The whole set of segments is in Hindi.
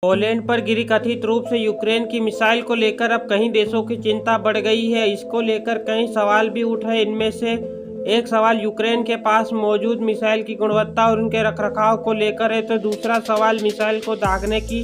पोलैंड पर गिरी कथित रूप से यूक्रेन की मिसाइल को लेकर अब कई देशों की चिंता बढ़ गई है। इसको लेकर कई सवाल भी उठे। इनमें से एक सवाल यूक्रेन के पास मौजूद मिसाइल की गुणवत्ता और उनके रखरखाव को लेकर है, तो दूसरा सवाल मिसाइल को दागने की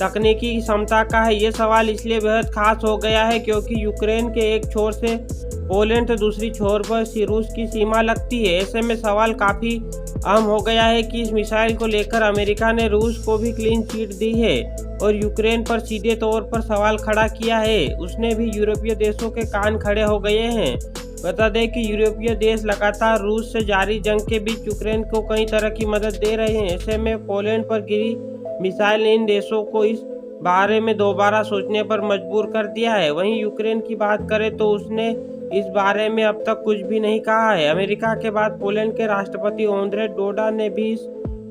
तकनीकी क्षमता का है। ये सवाल इसलिए बेहद खास हो गया है क्योंकि यूक्रेन के एक छोर से पोलैंड तो दूसरी छोर पर रूस की सीमा लगती है। ऐसे में सवाल काफ़ी अहम हो गया है कि इस मिसाइल को लेकर अमेरिका ने रूस को भी क्लीन चिट दी है और यूक्रेन पर सीधे तौर पर सवाल खड़ा किया है। उसने भी यूरोपीय देशों के कान खड़े हो गए हैं। बता दें कि यूरोपीय देश लगातार रूस से जारी जंग के बीच यूक्रेन को कई तरह की मदद दे रहे हैं। ऐसे में पोलैंड पर गिरी मिसाइल ने इन देशों को इस बारे में दोबारा सोचने पर मजबूर कर दिया है। वहीं यूक्रेन की बात करें तो उसने इस बारे में अब तक कुछ भी नहीं कहा है। अमेरिका के बाद पोलैंड के राष्ट्रपति आंद्रे डूडा ने भी इस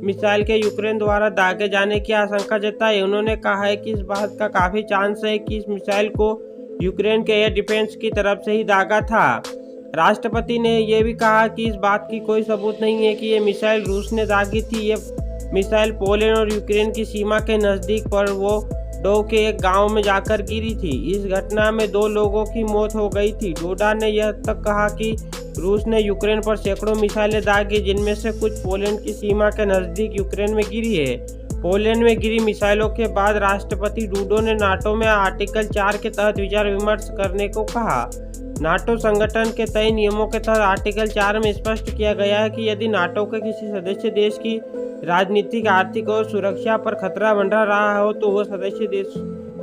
मिसाइल के यूक्रेन द्वारा दागे जाने की आशंका जताई। उन्होंने कहा है कि इस बात का काफ़ी चांस है कि इस मिसाइल को यूक्रेन के एयर डिफेंस की तरफ से ही दागा था। राष्ट्रपति ने यह भी कहा कि इस बात की कोई सबूत नहीं है कि ये मिसाइल रूस ने दागी थी। ये मिसाइल पोलैंड और यूक्रेन की सीमा के नज़दीक पर वो डो के एक गांव में जाकर गिरी थी। इस घटना में 2 लोगों की मौत हो गई थी। डोडा ने यह तक कहा कि रूस ने यूक्रेन पर सैकड़ों मिसाइलें दागी, जिनमें से कुछ पोलैंड की सीमा के नज़दीक यूक्रेन में गिरी है। पोलैंड में गिरी मिसाइलों के बाद राष्ट्रपति डूडो ने नाटो में आर्टिकल 4 के तहत विचार विमर्श करने को कहा। नाटो संगठन के तय नियमों के तहत आर्टिकल 4 में स्पष्ट किया गया है कि यदि नाटो के किसी सदस्य देश की राजनीतिक, आर्थिक और सुरक्षा पर खतरा मंडरा रहा हो तो वह सदस्य देश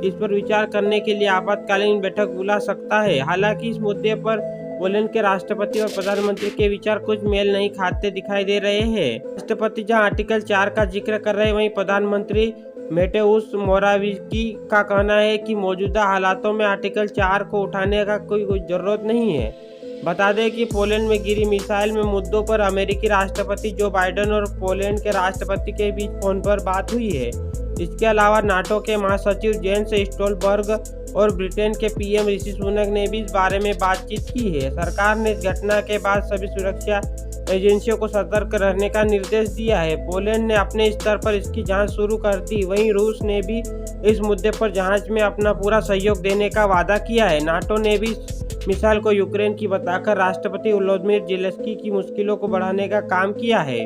इस पर विचार करने के लिए आपातकालीन बैठक बुला सकता है। हालांकि इस मुद्दे पर पोलैंड के राष्ट्रपति और प्रधानमंत्री के विचार कुछ मेल नहीं खाते दिखाई दे रहे हैं। राष्ट्रपति जहां आर्टिकल 4 का जिक्र कर रहे हैं, वहीं प्रधानमंत्री मेटेउस मोराविकी का कहना है कि मौजूदा हालातों में आर्टिकल 4 को उठाने का कोई जरूरत नहीं है। बता दें कि पोलैंड में गिरी मिसाइल में मुद्दों पर अमेरिकी राष्ट्रपति जो बाइडेन और पोलैंड के राष्ट्रपति के बीच फोन पर बात हुई है। इसके अलावा नाटो के महासचिव जेन्स स्टोलबर्ग और ब्रिटेन के पीएम ऋषि सुनक ने भी इस बारे में बातचीत की है। सरकार ने इस घटना के बाद सभी सुरक्षा एजेंसियों को सतर्क रहने का निर्देश दिया है। पोलैंड ने अपने स्तर पर इसकी जांच शुरू कर दी। वहीं रूस ने भी इस मुद्दे पर जांच में अपना पूरा सहयोग देने का वादा किया है। नाटो ने भी मिसाइल को यूक्रेन की बताकर राष्ट्रपति वोलोदिमीर ज़ेलेंस्की की मुश्किलों को बढ़ाने का काम किया है।